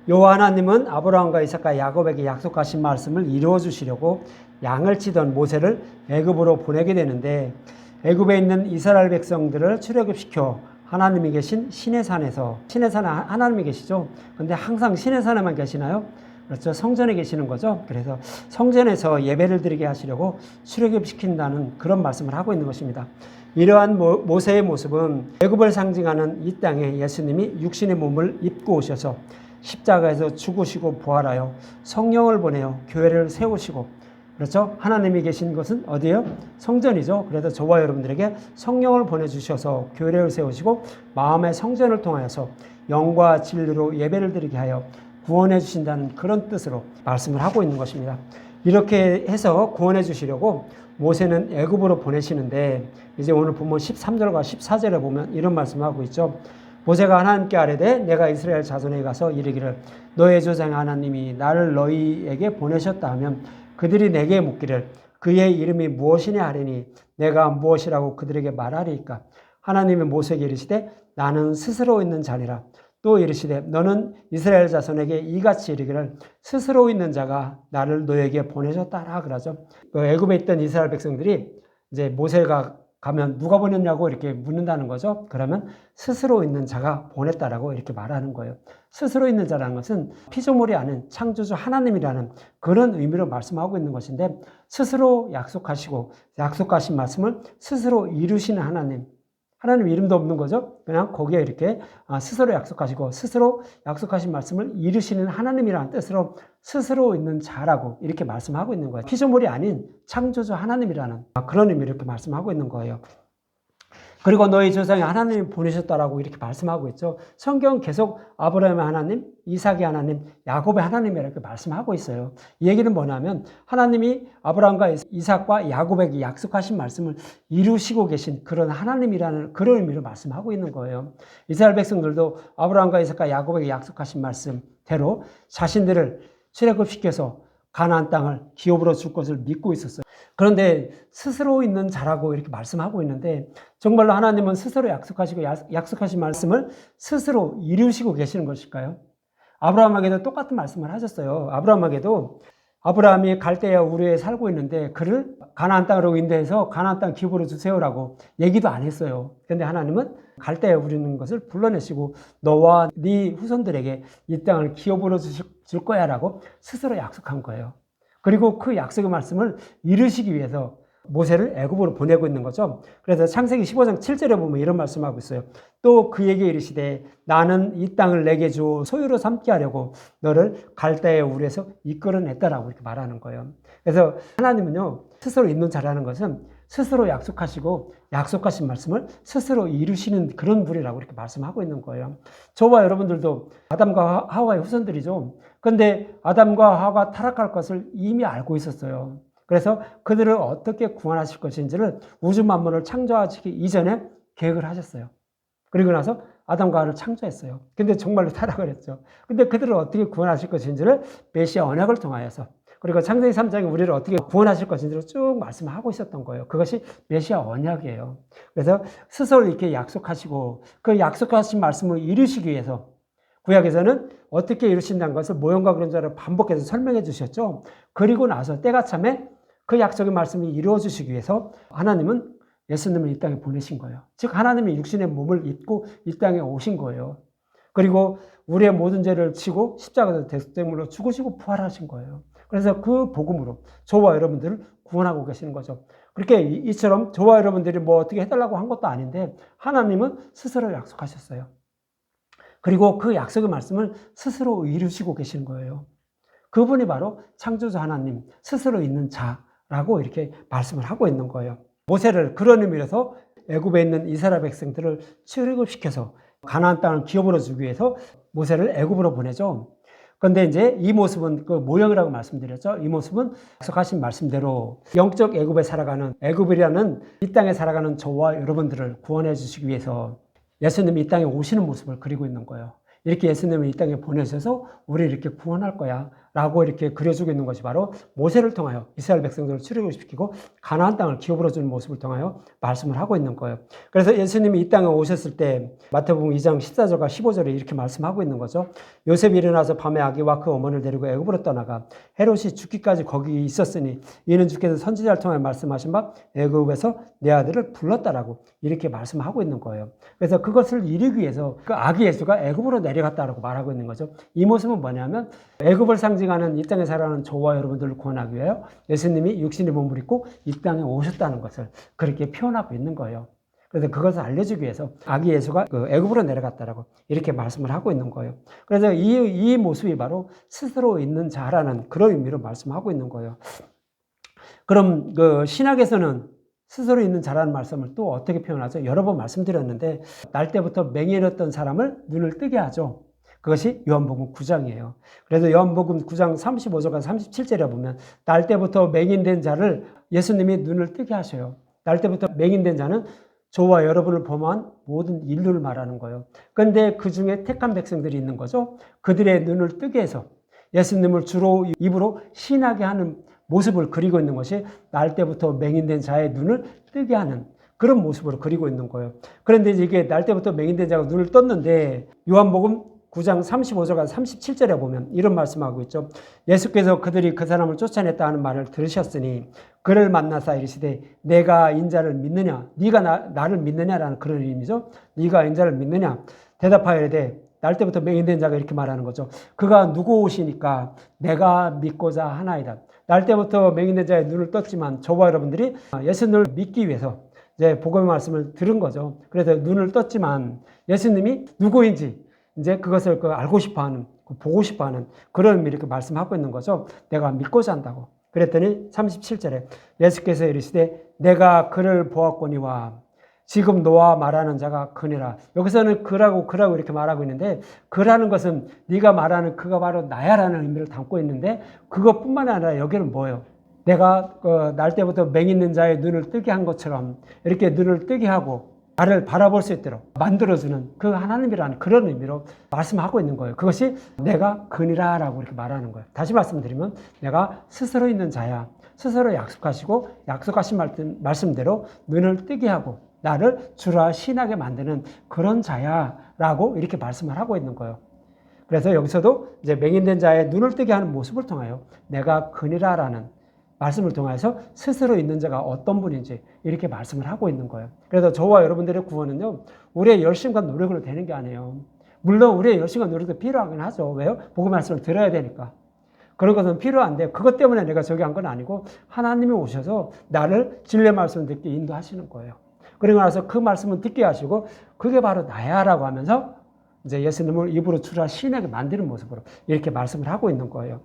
여호와 하나님은 아브라함과 이삭과 야곱에게 약속하신 말씀을 이루어 주시려고 양을 치던 모세를 애굽으로 보내게 되는데, 애굽에 있는 이스라엘 백성들을 출애굽시켜 하나님이 계신 시내산에서, 시내산에 하나님이 계시죠. 근데 항상 시내산에만 계시나요? 그렇죠. 성전에 계시는 거죠. 그래서 성전에서 예배를 드리게 하시려고 출애굽시킨다는 그런 말씀을 하고 있는 것입니다. 이러한 모세의 모습은 애굽을 상징하는 이 땅에 예수님이 육신의 몸을 입고 오셔서 십자가에서 죽으시고 부활하여 성령을 보내어 교회를 세우시고, 그렇죠? 하나님이 계신 것은 어디예요? 성전이죠. 그래서 저와 여러분들에게 성령을 보내주셔서 교회를 세우시고 마음의 성전을 통하여서 영과 진리로 예배를 드리게 하여 구원해 주신다는 그런 뜻으로 말씀을 하고 있는 것입니다. 이렇게 해서 구원해 주시려고 모세는 애굽으로 보내시는데, 이제 오늘 본문 13절과 14절에 보면 이런 말씀을 하고 있죠. 모세가 하나님께 아뢰되 내가 이스라엘 자손에게 가서 이르기를 너의 조상 하나님이 나를 너희에게 보내셨다 하면 그들이 내게 묻기를 그의 이름이 무엇이냐 하리니 내가 무엇이라고 그들에게 말하리이까. 하나님이 모세에게 이르시되 나는 스스로 있는 자니라. 또 이르시되 너는 이스라엘 자손에게 이같이 이르기를 스스로 있는 자가 나를 너에게 보내셨다라 그러죠. 애굽에 있던 이스라엘 백성들이 이제 모세가 가면 누가 보냈냐고 이렇게 묻는다는 거죠. 그러면 스스로 있는 자가 보냈다라고 이렇게 말하는 거예요. 스스로 있는 자라는 것은 피조물이 아닌 창조주 하나님이라는 그런 의미로 말씀하고 있는 것인데, 스스로 약속하시고 약속하신 말씀을 스스로 이루시는 하나님, 하나님 이름도 없는 거죠. 그냥 거기에 이렇게 스스로 약속하시고 스스로 약속하신 말씀을 이루시는 하나님이라는 뜻으로 스스로 있는 자라고 이렇게 말씀하고 있는 거예요. 피조물이 아닌 창조주 하나님이라는 그런 의미로 이렇게 말씀하고 있는 거예요. 그리고 너희 조상이 하나님이 보내셨다라고 이렇게 말씀하고 있죠. 성경은 계속 아브라함의 하나님, 이삭의 하나님, 야곱의 하나님이라고 말씀하고 있어요. 이 얘기는 뭐냐면 하나님이 아브라함과 이삭과 야곱에게 약속하신 말씀을 이루시고 계신 그런 하나님이라는 그런 의미로 말씀하고 있는 거예요. 이스라엘 백성들도 아브라함과 이삭과 야곱에게 약속하신 말씀대로 자신들을 출애굽시켜서 가나안 땅을 기업으로 줄 것을 믿고 있었어요. 그런데 스스로 있는 자라고 이렇게 말씀하고 있는데, 정말로 하나님은 스스로 약속하시고 약속하신 말씀을 스스로 이루시고 계시는 것일까요? 아브라함에게도 똑같은 말씀을 하셨어요. 아브라함이 갈대아 우르에 살고 있는데 그를 가나안 땅으로 인도해서 가나안 땅 기업으로 주세요라고 얘기도 안 했어요. 그런데 하나님은 갈대아 우르는 것을 불러내시고 너와 네 후손들에게 이 땅을 기업으로 줄 거야라고 스스로 약속한 거예요. 그리고 그 약속의 말씀을 이루시기 위해서 모세를 애굽으로 보내고 있는 거죠. 그래서 창세기 15장 7절에 보면 이런 말씀하고 있어요. 또 그에게 이르시되 나는 이 땅을 내게 주 소유로 삼게 하려고 너를 갈대아 우르에서 이끌어냈다라고 이렇게 말하는 거예요. 그래서 하나님은요, 스스로 있는 자라는 것은 스스로 약속하시고 약속하신 말씀을 스스로 이루시는 그런 분이라고 이렇게 말씀하고 있는 거예요. 저와 여러분들도 아담과 하와의 후손들이죠. 그런데 아담과 하와가 타락할 것을 이미 알고 있었어요. 그래서 그들을 어떻게 구원하실 것인지를 우주 만물을 창조하시기 이전에 계획을 하셨어요. 그리고 나서 아담과 하와를 창조했어요. 근데 정말로 타락을 했죠. 근데 그들을 어떻게 구원하실 것인지를 메시아 언약을 통하여서, 그리고 창세기 3장에 우리를 어떻게 구원하실 것인지를 쭉 말씀하고 있었던 거예요. 그것이 메시아 언약이에요. 그래서 스스로 이렇게 약속하시고 그 약속하신 말씀을 이루시기 위해서 구약에서는 어떻게 이루신다는 것을 모형과 그림자로 반복해서 설명해 주셨죠. 그리고 나서 때가 참에 그 약속의 말씀이 이루어 주시기 위해서 하나님은 예수님을 이 땅에 보내신 거예요. 즉 하나님이 육신의 몸을 입고 이 땅에 오신 거예요. 그리고 우리의 모든 죄를 지고 십자가에서 대속제물로 죽으시고 부활하신 거예요. 그래서 그 복음으로 저와 여러분들을 구원하고 계시는 거죠. 그렇게 이처럼 저와 여러분들이 뭐 어떻게 해달라고 한 것도 아닌데 하나님은 스스로 약속하셨어요. 그리고 그 약속의 말씀을 스스로 이루시고 계시는 거예요. 그분이 바로 창조주 하나님, 스스로 있는 자라고 이렇게 말씀을 하고 있는 거예요. 모세를 그런 의미에서 애굽에 있는 이스라엘 백성들을 출애굽시켜서 가나안 땅을 기업으로 주기 위해서 모세를 애굽으로 보내죠. 그런데 이제 이 모습은 그 모형이라고 말씀드렸죠. 이 모습은 약속하신 말씀대로 영적 애굽에 살아가는, 애굽이라는 이 땅에 살아가는 저와 여러분들을 구원해 주시기 위해서 예수님이 이 땅에 오시는 모습을 그리고 있는 거예요. 이렇게 예수님을 이 땅에 보내셔서 우리를 이렇게 구원할 거야 라고 이렇게 그려주고 있는 것이 바로 모세를 통하여 이스라엘 백성들을 출애굽시키고 가나안 땅을 기업으로 주는 모습을 통하여 말씀을 하고 있는 거예요. 그래서 예수님이 이 땅에 오셨을 때 마태복음 2장 14절과 15절에 이렇게 말씀하고 있는 거죠. 요셉이 일어나서 밤에 아기와 그 어머니를 데리고 애굽으로 떠나가 헤롯이 죽기까지 거기 있었으니 이는 주께서 선지자를 통하여 말씀하신 바 애굽에서 내 아들을 불렀다라고 이렇게 말씀하고 있는 거예요. 그래서 그것을 이루기 위해서 그 아기 예수가 애굽으로 내려갔다라고 말하고 있는 거죠. 이 모습은 뭐냐면 애굽을 상징하는 이 땅에 살아가는 저와 여러분들을 구원하기 위하여 예수님이 육신의 몸을 입고 이 땅에 오셨다는 것을 그렇게 표현하고 있는 거예요. 그래서 그것을 알려주기 위해서 아기 예수가 그 애굽으로 내려갔다라고 이렇게 말씀을 하고 있는 거예요. 그래서 이 모습이 바로 스스로 있는 자라는 그런 의미로 말씀하고 있는 거예요. 그럼 그 신학에서는 스스로 있는 자라는 말씀을 또 어떻게 표현하죠? 여러 번 말씀드렸는데 날 때부터 맹인이었던 사람을 눈을 뜨게 하죠. 그것이 요한복음 9장이에요. 그래서 요한복음 9장 35절과 37절에 보면 날 때부터 맹인된 자를 예수님이 눈을 뜨게 하셔요. 날 때부터 맹인된 자는 저와 여러분을 포함한 모든 인류를 말하는 거예요. 그런데 그 중에 택한 백성들이 있는 거죠. 그들의 눈을 뜨게 해서 예수님을 주로 입으로 신하게 하는 모습을 그리고 있는 것이 날 때부터 맹인된 자의 눈을 뜨게 하는 그런 모습으로 그리고 있는 거예요. 그런데 이게 날 때부터 맹인된 자가 눈을 떴는데 요한복음 9장 35절과 37절에 보면 이런 말씀하고 있죠. 예수께서 그들이 그 사람을 쫓아냈다 하는 말을 들으셨으니 그를 만나사 이르시되 내가 인자를 믿느냐 네가 나를 믿느냐라는 그런 의미죠. 네가 인자를 믿느냐 대답하여 이르되 날 때부터 맹인된 자가 이렇게 말하는 거죠. 그가 누구오시니까 내가 믿고자 하나이다. 날 때부터 맹인된 자의 눈을 떴지만 저와 여러분들이 예수님을 믿기 위해서 이제 복음의 말씀을 들은 거죠. 그래서 눈을 떴지만 예수님이 누구인지 이제 그것을 알고 싶어 하는, 보고 싶어 하는 그런 의미를 이렇게 말씀하고 있는 거죠. 내가 믿고자 한다고. 그랬더니 37절에 예수께서 이르시되 내가 그를 보았거니와 지금 너와 말하는 자가 그니라. 여기서는 그라고 이렇게 말하고 있는데 그라는 것은 네가 말하는 그가 바로 나야라는 의미를 담고 있는데 그것뿐만 아니라 여기는 뭐예요? 내가 날 때부터 맹있는 자의 눈을 뜨게 한 것처럼 이렇게 눈을 뜨게 하고 나를 바라볼 수 있도록 만들어주는 그 하나님이라는 그런 의미로 말씀하고 있는 거예요. 그것이 내가 그니라라고 이렇게 말하는 거예요. 다시 말씀드리면 내가 스스로 있는 자야. 스스로 약속하시고 약속하신 말씀대로 눈을 뜨게 하고 나를 주라 신하게 만드는 그런 자야라고 이렇게 말씀을 하고 있는 거예요. 그래서 여기서도 이제 맹인된 자의 눈을 뜨게 하는 모습을 통하여 내가 그니라라는 말씀을 통해서 스스로 있는 자가 어떤 분인지 이렇게 말씀을 하고 있는 거예요. 그래서 저와 여러분들의 구원은요, 우리의 열심과 노력으로 되는 게 아니에요. 물론 우리의 열심과 노력도 필요하긴 하죠. 왜요? 복음 말씀을 들어야 되니까. 그런 것은 필요한데 그것 때문에 내가 저기 한 건 아니고 하나님이 오셔서 나를 진리의 말씀을 듣게 인도하시는 거예요. 그러고 나서 그 말씀을 듣게 하시고 그게 바로 나야라고 하면서 이제 예수님을 입으로 주라 신에게 만드는 모습으로 이렇게 말씀을 하고 있는 거예요.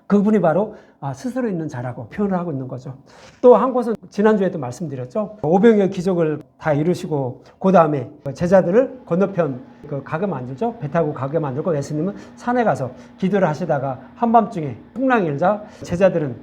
그분이 바로 스스로 있는 자라고 표현을 하고 있는 거죠. 또 한 곳은 지난주에도 말씀드렸죠. 오병이어 기적을 다 이루시고 그 다음에 제자들을 건너편 가게 만들죠. 배 타고 가게 만들고 예수님은 산에 가서 기도를 하시다가 한밤중에 풍랑이 일자 제자들은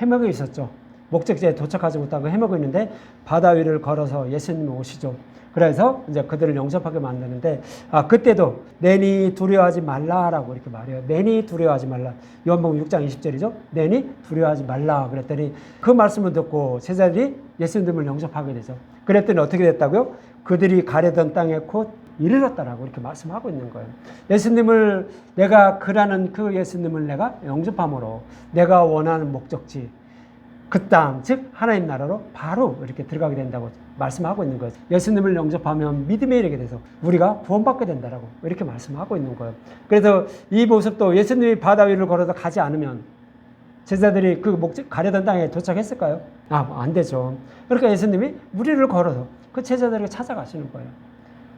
헤매고 있었죠. 목적지에 도착하지 못하고 헤매고 있는데 바다 위를 걸어서 예수님이 오시죠. 그래서 이제 그들을 영접하게 만드는데 그때도 내니 두려워하지 말라라고 이렇게 말해요. 내니 두려워하지 말라. 요한복음 6장 20절이죠. 내니 두려워하지 말라. 그랬더니 그 말씀을 듣고 제자들이 예수님을 영접하게 되죠. 그랬더니 어떻게 됐다고요? 그들이 가려던 땅에 곧 이르렀다라고 이렇게 말씀하고 있는 거예요. 예수님을 내가 그라는 그 예수님을 내가 영접함으로 내가 원하는 목적지 그 땅, 즉 하나님 나라로 바로 이렇게 들어가게 된다고 말씀하고 있는 거예요. 예수님을 영접하면 믿음에 이르게 돼서 우리가 구원받게 된다라고 이렇게 말씀하고 있는 거예요. 그래서 이 모습도 예수님이 바다 위를 걸어서 가지 않으면 제자들이 그 목적 가려던 땅에 도착했을까요? 안 되죠. 그러니까 예수님이 무리를 걸어서 그 제자들에게 찾아가시는 거예요.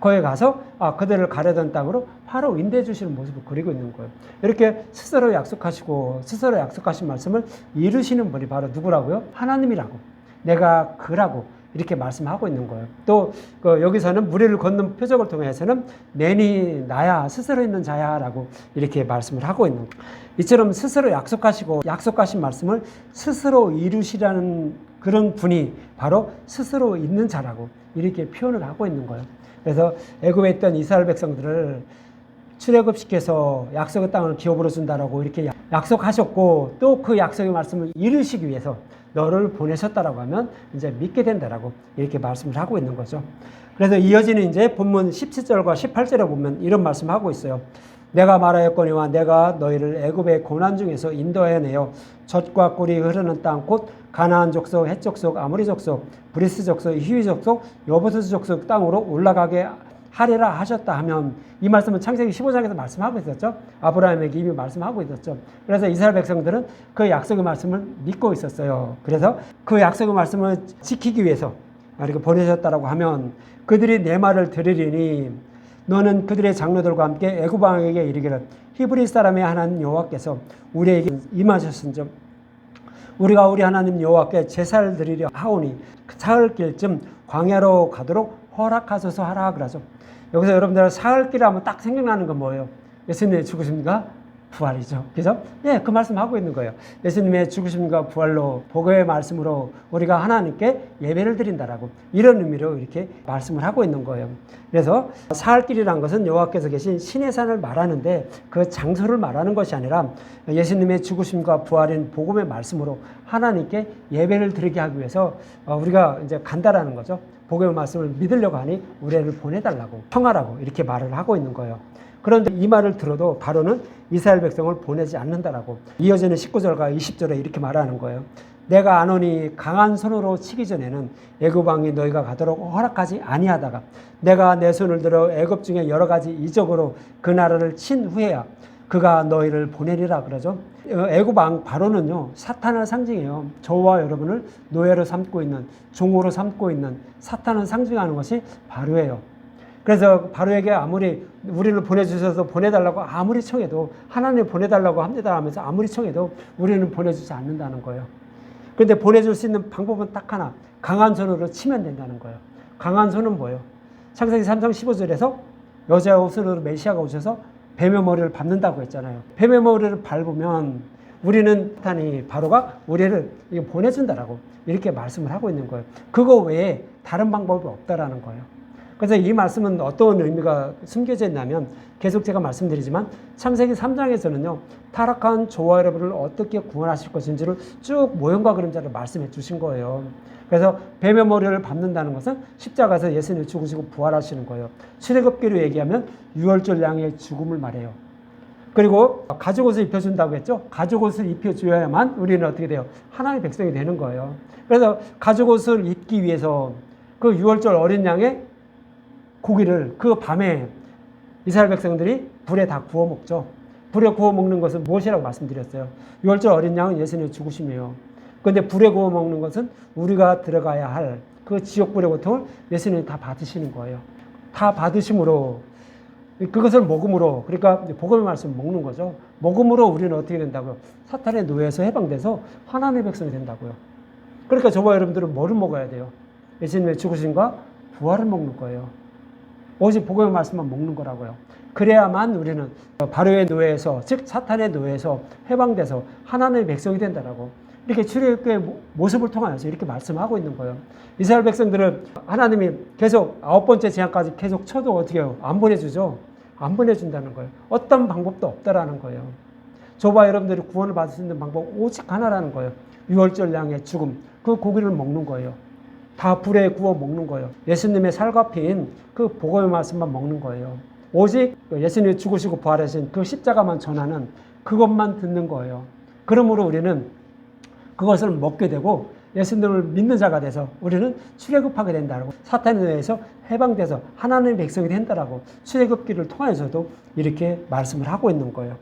거기에 가서 그들을 가려던 땅으로 바로 인도해 주시는 모습을 그리고 있는 거예요. 이렇게 스스로 약속하시고 스스로 약속하신 말씀을 이루시는 분이 바로 누구라고요? 하나님이라고. 내가 그라고 이렇게 말씀하고 있는 거예요. 또 여기서는 무리를 걷는 표적을 통해서는 내니 나야 스스로 있는 자야 라고 이렇게 말씀을 하고 있는 거예요. 이처럼 스스로 약속하시고 약속하신 말씀을 스스로 이루시라는 그런 분이 바로 스스로 있는 자라고 이렇게 표현을 하고 있는 거예요. 그래서 애굽에 있던 이스라엘 백성들을 출애굽시켜서 약속의 땅을 기업으로 준다라고 이렇게 약속하셨고 또 그 약속의 말씀을 이루시기 위해서 너를 보내셨다라고 하면 이제 믿게 된다라고 이렇게 말씀을 하고 있는 거죠. 그래서 이어지는 이제 본문 17절과 18절에 보면 이런 말씀하고 있어요. 내가 말하였거니와 내가 너희를 애굽의 고난 중에서 인도하여 내어 젖과 꿀이 흐르는 땅 곧 가나안 족속, 헷 족속, 아모리 족속, 브리스 족속, 히위 족속, 여부스 족속 땅으로 올라가게 하리라 하셨다 하면 이 말씀은 창세기 15장에서 말씀하고 있었죠. 아브라함에게 이미 말씀하고 있었죠. 그래서 이스라엘 백성들은 그 약속의 말씀을 믿고 있었어요. 그래서 그 약속의 말씀을 지키기 위해서 이렇게 보내셨다라고 하면 그들이 내 말을 들으리니 너는 그들의 장로들과 함께 애굽 왕에게 이르기를 히브리 사람의 하나님 여호와께서 우리에게 임하셨은즉 우리가 우리 하나님 여호와께 제사를 드리려 하오니 사흘길쯤 광야로 가도록 허락하소서 하라 그러죠. 여기서 여러분들 사흘길 하면 딱 생각나는 건 뭐예요? 예수님의 죽으심과 부활이죠. 그죠? 예, 그 말씀 하고 있는 거예요. 예수님의 죽으심과 부활로 복음의 말씀으로 우리가 하나님께 예배를 드린다라고 이런 의미로 이렇게 말씀을 하고 있는 거예요. 그래서 사흘길이라는 것은 여호와께서 계신 신의 산을 말하는데 그 장소를 말하는 것이 아니라 예수님의 죽으심과 부활인 복음의 말씀으로 하나님께 예배를 드리게 하기 위해서 우리가 이제 간다라는 거죠. 복음의 말씀을 믿으려고 하니 우리를 보내달라고 청하라고 이렇게 말을 하고 있는 거예요. 그런데 이 말을 들어도 바로는 이스라엘 백성을 보내지 않는다라고 이어지는 19절과 20절에 이렇게 말하는 거예요. 내가 안오니 강한 손으로 치기 전에는 애굽 왕이 너희가 가도록 허락하지 아니하다가 내가 내 손을 들어 애굽 중에 여러 가지 이적으로 그 나라를 친 후에야 그가 너희를 보내리라 그러죠. 애굽 왕 바로는요 사탄을 상징해요. 저와 여러분을 노예로 삼고 있는 종으로 삼고 있는 사탄을 상징하는 것이 바로예요. 그래서 바로에게 아무리 우리를 보내주셔서 보내달라고 아무리 청해도 하나님 보내달라고 합니다 하면서 아무리 청해도 우리는 보내주지 않는다는 거예요. 그런데 보내줄 수 있는 방법은 딱 하나, 강한 손으로 치면 된다는 거예요. 강한 손은 뭐예요? 창세기 3장 15절에서 여자의 옷으로 메시아가 오셔서 뱀의 머리를 밟는다고 했잖아요. 뱀의 머리를 밟으면 우리는 사탄이 바로가 우리를 보내준다라고 이렇게 말씀을 하고 있는 거예요. 그거 외에 다른 방법이 없다라는 거예요. 그래서 이 말씀은 어떤 의미가 숨겨져 있냐면 계속 제가 말씀드리지만 창세기 3장에서는요 타락한 저와 여러분을 어떻게 구원하실 것인지를 쭉 모형과 그림자로 말씀해 주신 거예요. 그래서 뱀의 머리를 밟는다는 것은 십자가에서 예수님이 죽으시고 부활하시는 거예요. 출애굽기로 얘기하면 유월절 양의 죽음을 말해요. 그리고 가죽옷을 입혀준다고 했죠. 가죽옷을 입혀줘야만 우리는 어떻게 돼요? 하나님의 백성이 되는 거예요. 그래서 가죽옷을 입기 위해서 그 유월절 어린 양의 고기를 그 밤에 이스라엘 백성들이 불에 다 구워 먹죠. 불에 구워 먹는 것은 무엇이라고 말씀드렸어요? 유월절 어린 양은 예수님의 죽으심이에요. 그런데 불에 구워 먹는 것은 우리가 들어가야 할 그 지옥불의 고통을 예수님이 다 받으시는 거예요. 다 받으심으로 그것을 먹음으로 그러니까 복음의 말씀을 먹는 거죠. 먹음으로 우리는 어떻게 된다고요? 사탄의 노예에서 해방돼서 하나님의 백성이 된다고요. 그러니까 저와 여러분들은 뭐를 먹어야 돼요? 예수님의 죽으심과 부활을 먹는 거예요. 오직 복음의 말씀만 먹는 거라고요. 그래야만 우리는 바로의 노예에서 즉 사탄의 노예에서 해방돼서 하나님의 백성이 된다라고 이렇게 출애굽기의 모습을 통하여서 이렇게 말씀하고 있는 거예요. 이스라엘 백성들을 하나님이 계속 9번째 재앙까지 계속 쳐도 어떻게 해요? 안 보내주죠. 안 보내준다는 거예요. 어떤 방법도 없다라는 거예요. 저와 여러분들이 구원을 받을 수 있는 방법 오직 하나라는 거예요. 유월절 양의 죽음, 그 고기를 먹는 거예요. 다 불에 구워 먹는 거예요. 예수님의 살과 피인 그 복음의 말씀만 먹는 거예요. 오직 예수님이 죽으시고 부활하신 그 십자가만 전하는 그것만 듣는 거예요. 그러므로 우리는 그것을 먹게 되고 예수님을 믿는 자가 돼서 우리는 출애굽하게 된다고 사탄에 의해서 해방돼서 하나님의 백성이 된다라고 출애굽기를 통해서도 이렇게 말씀을 하고 있는 거예요.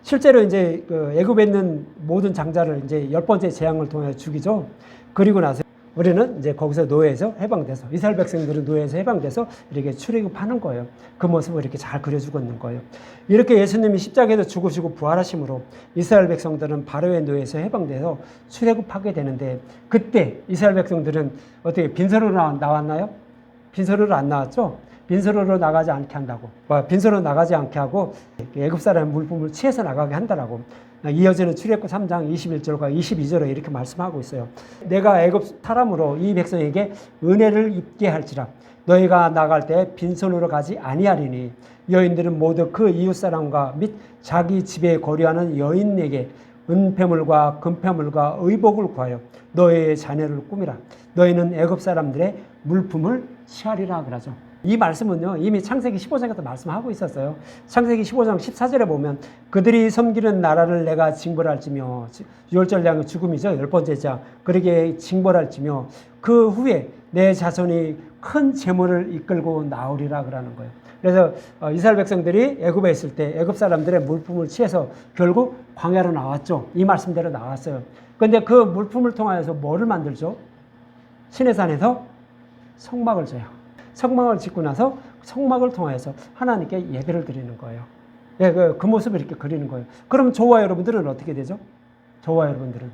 실제로 이제 그 애굽에 있는 모든 장자를 이제 10번째 재앙을 통해 죽이죠. 그리고 나서 우리는 이제 거기서 노예에서 해방돼서 이스라엘 백성들은 노예에서 해방돼서 이렇게 출애굽하는 거예요. 그 모습을 이렇게 잘 그려주고 있는 거예요. 이렇게 예수님이 십자가에서 죽으시고 부활하심으로 이스라엘 백성들은 바로의 노예에서 해방돼서 출애굽하게 되는데 그때 이스라엘 백성들은 어떻게 빈손으로 나왔나요? 빈손으로 안 나왔죠? 빈손으로 나가지 않게 한다고. 빈손으로 나가지 않게 하고 애굽 사람의 물품을 취해서 나가게 한다라고 이어지는 출애굽기 3장 21절과 22절에 이렇게 말씀하고 있어요. 내가 애굽 사람으로 이 백성에게 은혜를 입게 할지라 너희가 나갈 때 빈손으로 가지 아니하리니 여인들은 모두 그 이웃 사람과 및 자기 집에 거류하는 여인에게 은폐물과 금폐물과 의복을 구하여 너희의 자녀를 꾸미라. 너희는 애굽 사람들의 물품을 취하리라 그러죠. 이 말씀은요, 이미 창세기 15장에서 말씀하고 있었어요. 창세기 15장 14절에 보면 그들이 섬기는 나라를 내가 징벌할지며, 유월절량의 죽음이죠. 10번째 장. 그러게 징벌할지며 그 후에 내 자손이 큰 재물을 이끌고 나오리라 그러는 거예요. 그래서 이스라엘 백성들이 애굽에 있을 때 애굽 사람들의 물품을 취해서 결국 광야로 나왔죠. 이 말씀대로 나왔어요. 그런데 그 물품을 통하여서 뭐를 만들죠? 시내산에서 성막을 져요. 성막을 짓고 나서 성막을 통해서 하나님께 예배를 드리는 거예요. 예, 그 모습을 이렇게 그리는 거예요. 그럼 저와 여러분들은 어떻게 되죠? 저와 여러분들은.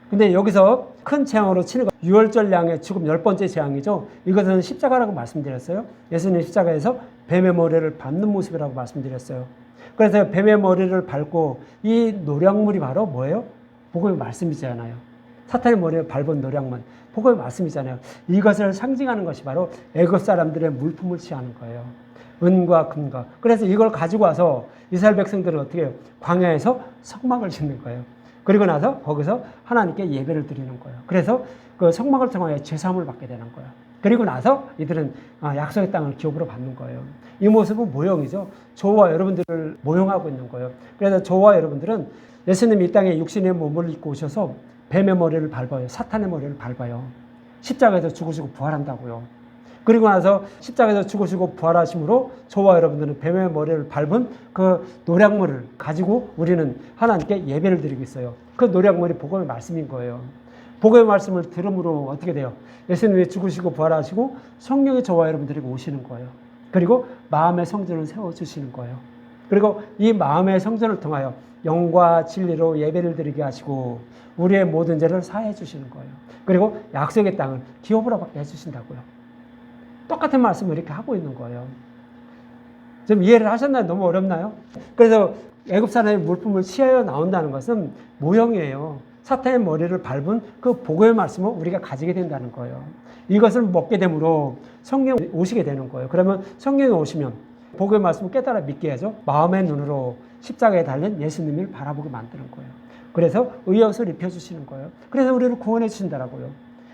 근데 여기서 큰 재앙으로 치는 거, 유월절 양의 죽음 10번째 재앙이죠. 이것은 십자가라고 말씀드렸어요. 예수님 십자가에서 뱀의 머리를 밟는 모습이라고 말씀드렸어요. 그래서 뱀의 머리를 밟고 이 노량물이 바로 뭐예요? 복음의 말씀이잖아요. 사탄의 머리를 밟은 노량물, 복음의 말씀이잖아요. 이것을 상징하는 것이 바로 애굽 사람들의 물품을 취하는 거예요. 은과 금과. 그래서 이걸 가지고 와서 이스라엘 백성들은 어떻게 해요? 광야에서 성막을 짓는 거예요. 그리고 나서 거기서 하나님께 예배를 드리는 거예요. 그래서 그 성막을 통하여 제사함을 받게 되는 거예요. 그리고 나서 이들은 약속의 땅을 기업으로 받는 거예요. 이 모습은 모형이죠. 저와 여러분들을 모형하고 있는 거예요. 그래서 저와 여러분들은 예수님이 이 땅에 육신의 몸을 입고 오셔서 뱀의 머리를 밟아요. 사탄의 머리를 밟아요. 십자가에서 죽으시고 부활한다고요. 그리고 나서 십자가에서 죽으시고 부활하심으로 저와 여러분들은 뱀의 머리를 밟은 그 노량물을 가지고 우리는 하나님께 예배를 드리고 있어요. 그 노량물이 복음의 말씀인 거예요. 복음의 말씀을 들음으로 어떻게 돼요? 예수님이 죽으시고 부활하시고 성령이 저와 여러분들에게 오시는 거예요. 그리고 마음의 성전을 세워주시는 거예요. 그리고 이 마음의 성전을 통하여 영과 진리로 예배를 드리게 하시고 우리의 모든 죄를 사해 주시는 거예요. 그리고 약속의 땅을 기업으로 받게 해주신다고요. 똑같은 말씀을 이렇게 하고 있는 거예요. 좀 이해를 하셨나요? 너무 어렵나요? 그래서 애굽 사람의 물품을 취하여 나온다는 것은 모형이에요. 사탄의 머리를 밟은 그 복음의 말씀을 우리가 가지게 된다는 거예요. 이것을 먹게 되므로 성령이 오시게 되는 거예요. 그러면 성령이 오시면 복음의 말씀을 깨달아 믿게 하죠. 마음의 눈으로 십자가에 달린 예수님을 바라보게 만드는 거예요. 그래서 의옷을 입혀주시는 거예요. 그래서 우리를 구원해 주신다라고요.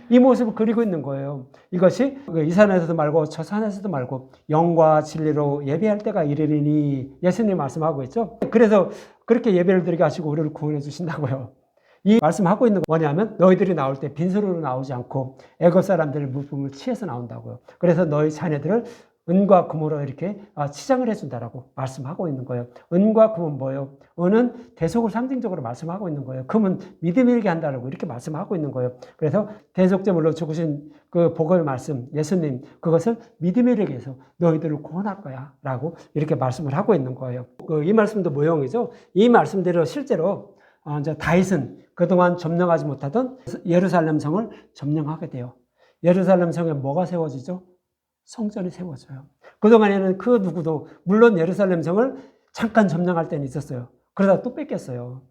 이 모습을 그리고 있는 거예요. 이것이 이 산에서도 말고 저 산에서도 말고 영과 진리로 예배할 때가 이르리니 예수님 말씀하고 있죠. 그래서 그렇게 예배를 드리게 하시고 우리를 구원해 주신다고요. 이 말씀하고 있는 건 뭐냐면 너희들이 나올 때 빈손으로 나오지 않고 애굽 사람들의 물품을 취해서 나온다고요. 그래서 너희 자녀들을 은과 금으로 이렇게 치장을 해준다라고 말씀하고 있는 거예요. 은과 금은 뭐예요? 은은 대속을 상징적으로 말씀하고 있는 거예요. 금은 믿음이 일게 한다라고 이렇게 말씀하고 있는 거예요. 그래서 대속제물로 죽으신 그 복음의 말씀, 예수님, 그것을 믿음이 일게 해서 너희들을 구원할 거야 라고 이렇게 말씀을 하고 있는 거예요. 이 말씀도 모형이죠. 이 말씀대로 실제로 이제 다윗은 그동안 점령하지 못하던 예루살렘 성을 점령하게 돼요. 예루살렘 성에 뭐가 세워지죠? 성전이 세워져요. 그동안에는 그 누구도 물론 예루살렘 성을 잠깐 점령할 때는 있었어요. 그러다 또 뺏겼어요.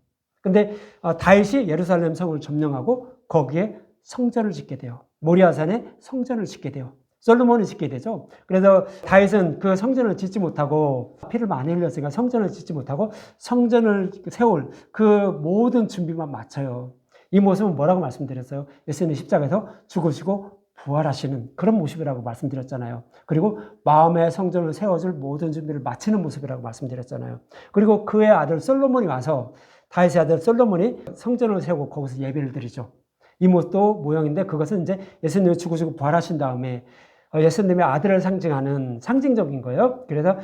근데 다윗이 예루살렘 성을 점령하고 거기에 성전을 짓게 돼요. 모리아산에 성전을 짓게 돼요. 솔로몬이 짓게 되죠. 그래서 다윗은 그 성전을 짓지 못하고 피를 많이 흘렸으니까 성전을 짓지 못하고 성전을 세울 그 모든 준비만 마쳐요. 이 모습은 뭐라고 말씀드렸어요? 예수님 십자가에서 죽으시고 부활하시는 그런 모습이라고 말씀드렸잖아요. 그리고 마음의 성전을 세워줄 모든 준비를 마치는 모습이라고 말씀드렸잖아요. 그리고 그의 아들 솔로몬이 와서 다윗의 아들 솔로몬이 성전을 세우고 거기서 예배를 드리죠. 이 모습도 모형인데 그것은 이제 예수님이 죽으시고 부활하신 다음에 예수님의 아들을 상징하는 상징적인 거예요. 그래서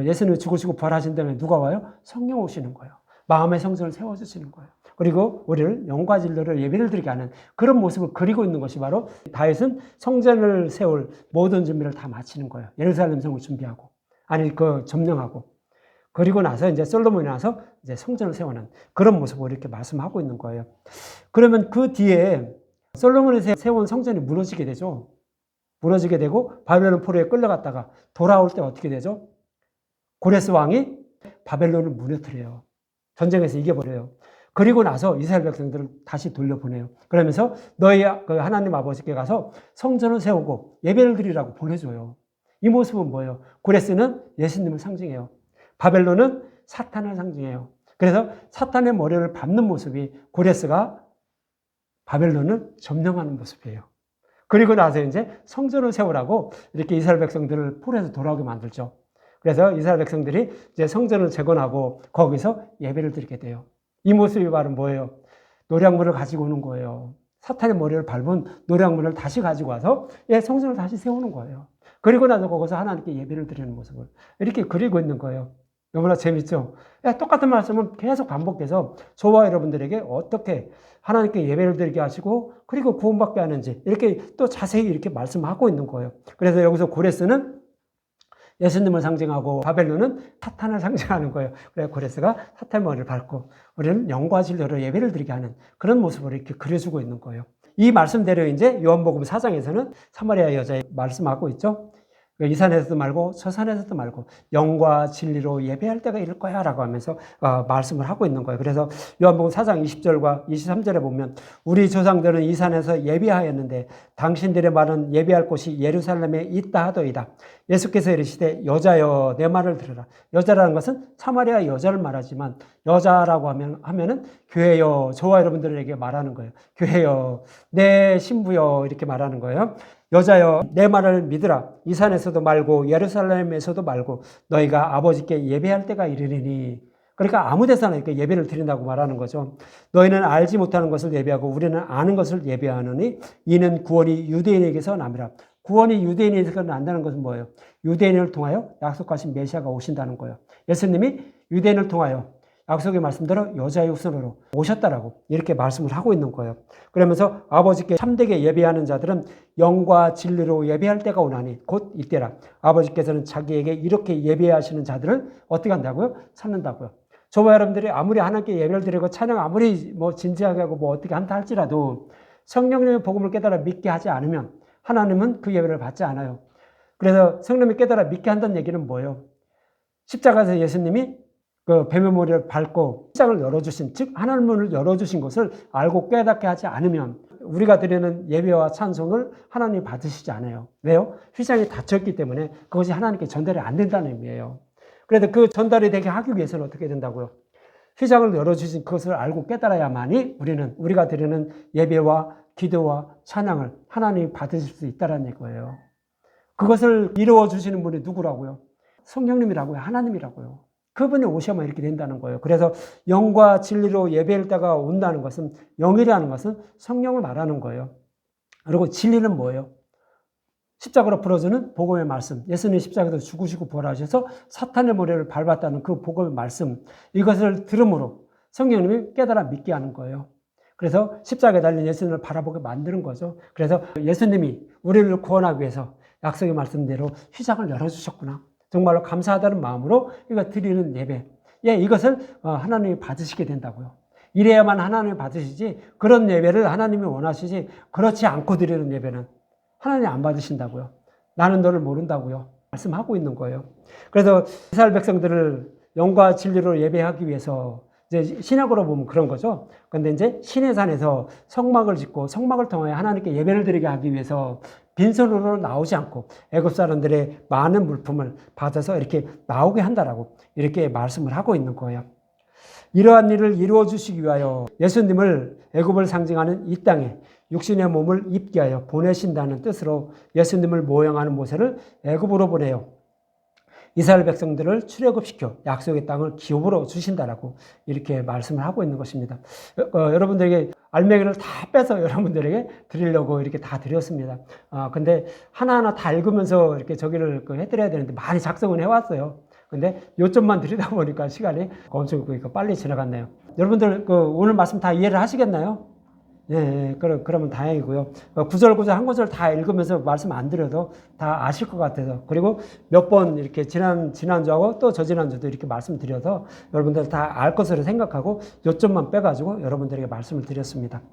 예수님이 죽으시고 부활하신 다음에 누가 와요? 성령 오시는 거예요. 마음의 성전을 세워주시는 거예요. 그리고 우리를 영과 진리로 예배를 드리게 하는 그런 모습을 그리고 있는 것이 바로 다윗은 성전을 세울 모든 준비를 다 마치는 거예요. 예루살렘 성을 준비하고 점령하고 그리고 나서 이제 솔로몬이 나서 이제 성전을 세우는 그런 모습을 이렇게 말씀하고 있는 거예요. 그러면 그 뒤에 솔로몬이 세운 성전이 무너지게 되죠. 무너지게 되고 바벨론 포로에 끌려갔다가 돌아올 때 어떻게 되죠? 고레스 왕이 바벨론을 무너뜨려요. 전쟁에서 이겨버려요. 그리고 나서 이스라엘 백성들을 다시 돌려보내요. 그러면서 너희 그 하나님 아버지께 가서 성전을 세우고 예배를 드리라고 보내줘요. 이 모습은 뭐예요? 고레스는 예수님을 상징해요. 바벨론은 사탄을 상징해요. 그래서 사탄의 머리를 밟는 모습이 고레스가 바벨론을 점령하는 모습이에요. 그리고 나서 이제 성전을 세우라고 이렇게 이스라엘 백성들을 포로에서 돌아오게 만들죠. 그래서 이스라엘 백성들이 이제 성전을 재건하고 거기서 예배를 드리게 돼요. 이 모습이 바로 뭐예요? 노략물을 가지고 오는 거예요. 사탄의 머리를 밟은 노략물을 다시 가지고 와서 성전을 다시 세우는 거예요. 그리고 나서 거기서 하나님께 예배를 드리는 모습을 이렇게 그리고 있는 거예요. 너무나 재밌죠? 똑같은 말씀은 계속 반복돼서 저와 여러분들에게 어떻게 하나님께 예배를 드리게 하시고 그리고 구원받게 하는지 이렇게 또 자세히 이렇게 말씀하고 있는 거예요. 그래서 여기서 고레스는 예수님을 상징하고 바벨론은 사탄을 상징하는 거예요. 그래서 고레스가 사탄의 머리를 밟고 우리는 영과 진리로 예배를 드리게 하는 그런 모습으로 이렇게 그려주고 있는 거예요. 이 말씀대로 이제 요한복음 4장에서는 사마리아 여자에 말씀하고 있죠. 이 산에서도 말고 저 산에서도 말고 영과 진리로 예배할 때가 이를 거야 라고 하면서 말씀을 하고 있는 거예요. 그래서 요한복음 4장 20절과 23절에 보면 우리 조상들은 이 산에서 예배하였는데 당신들의 말은 예배할 곳이 예루살렘에 있다 하더이다. 예수께서 이르시되 여자여 내 말을 들으라. 여자라는 것은 사마리아 여자를 말하지만 여자라고 하면은 교회여, 저와 여러분들에게 말하는 거예요. 교회여, 내 신부여 이렇게 말하는 거예요. 여자여 내 말을 믿으라. 이 산에서도 말고 예루살렘에서도 말고 너희가 아버지께 예배할 때가 이르리니. 그러니까 아무 데서나 이렇게 예배를 드린다고 말하는 거죠. 너희는 알지 못하는 것을 예배하고 우리는 아는 것을 예배하느니 이는 구원이 유대인에게서 남이라. 구원이 유대인에게서 난다는 것은 뭐예요? 유대인을 통하여 약속하신 메시아가 오신다는 거예요. 예수님이 유대인을 통하여 약속의 말씀대로 여자의 후손으로 오셨다라고 이렇게 말씀을 하고 있는 거예요. 그러면서 아버지께 참되게 예배하는 자들은 영과 진리로 예배할 때가 오나니 곧 이때라. 아버지께서는 자기에게 이렇게 예배하시는 자들을 어떻게 한다고요? 찾는다고요. 저와 여러분들이 아무리 하나님께 예배를 드리고 찬양 아무리 진지하게 하고 어떻게 한다 할지라도 성령님의 복음을 깨달아 믿게 하지 않으면 하나님은 그 예배를 받지 않아요. 그래서 성령님이 깨달아 믿게 한다는 얘기는 뭐예요? 십자가에서 예수님이 그 뱀의 머리를 밟고 휘장을 열어주신, 즉 하나님 문을 열어주신 것을 알고 깨닫게 하지 않으면 우리가 드리는 예배와 찬송을 하나님이 받으시지 않아요. 왜요? 휘장이 닫혔기 때문에 그것이 하나님께 전달이 안 된다는 의미예요. 그래서 그 전달이 되게 하기 위해서는 어떻게 된다고요? 휘장을 열어주신 그것을 알고 깨달아야만이 우리가 드리는 예배와 기도와 찬양을 하나님이 받으실 수 있다는 거예요. 그것을 이루어 주시는 분이 누구라고요? 성령님이라고요. 하나님이라고요. 그분이 오셔야만 이렇게 된다는 거예요. 그래서 영과 진리로 예배할 때가 온다는 것은, 영이라는 것은 성령을 말하는 거예요. 그리고 진리는 뭐예요? 십자가로 풀어주는 복음의 말씀. 예수님 십자가에서 죽으시고 부활하셔서 사탄의 머리를 밟았다는 그 복음의 말씀. 이것을 들음으로 성령님이 깨달아 믿게 하는 거예요. 그래서 십자가에 달린 예수님을 바라보게 만드는 거죠. 그래서 예수님이 우리를 구원하기 위해서 약속의 말씀대로 휘장을 열어주셨구나. 정말로 감사하다는 마음으로 이거 드리는 예배. 이것을 하나님이 받으시게 된다고요. 이래야만 하나님이 받으시지, 그런 예배를 하나님이 원하시지, 그렇지 않고 드리는 예배는 하나님이 안 받으신다고요. 나는 너를 모른다고요. 말씀하고 있는 거예요. 그래서 이스라엘 백성들을 영과 진리로 예배하기 위해서 이제 신약으로 보면 그런 거죠. 근데 이제 신의 산에서 성막을 짓고 성막을 통해 하나님께 예배를 드리게 하기 위해서 빈손으로 나오지 않고 애굽 사람들의 많은 물품을 받아서 이렇게 나오게 한다라고 이렇게 말씀을 하고 있는 거예요. 이러한 일을 이루어 주시기 위하여 예수님을 애굽을 상징하는 이 땅에 육신의 몸을 입게 하여 보내신다는 뜻으로 예수님을 모형하는 모세를 애굽으로 보내요. 이스라엘 백성들을 출애굽시켜 약속의 땅을 기업으로 주신다라고 이렇게 말씀을 하고 있는 것입니다. 여러분들에게 알맹이를 다 빼서 여러분들에게 드리려고 이렇게 다 드렸습니다. 근데 하나하나 다 읽으면서 이렇게 저기를 해드려야 되는데 많이 작성은 해왔어요. 근데 요점만 드리다 보니까 시간이 엄청 빨리 지나갔네요. 여러분들 오늘 말씀 다 이해를 하시겠나요? 네, 그러면 다행이고요. 구절 한 구절 다 읽으면서 말씀 안 드려도 다 아실 것 같아서. 그리고 몇 번 이렇게 지난주하고 또 저지난주도 이렇게 말씀드려서 여러분들 다 알 것으로 생각하고 요점만 빼가지고 여러분들에게 말씀을 드렸습니다.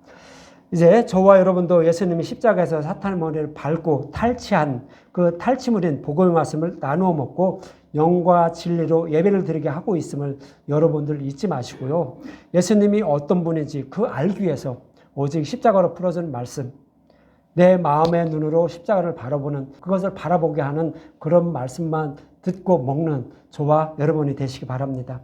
이제 저와 여러분도 예수님이 십자가에서 사탄의 머리를 밟고 탈취한 그 탈취물인 복음의 말씀을 나누어 먹고 영과 진리로 예배를 드리게 하고 있음을 여러분들 잊지 마시고요. 예수님이 어떤 분인지 그 알기 위해서 오직 십자가로 풀어준 말씀, 내 마음의 눈으로 십자가를 바라보는, 그것을 바라보게 하는 그런 말씀만 듣고 먹는 저와 여러분이 되시기 바랍니다.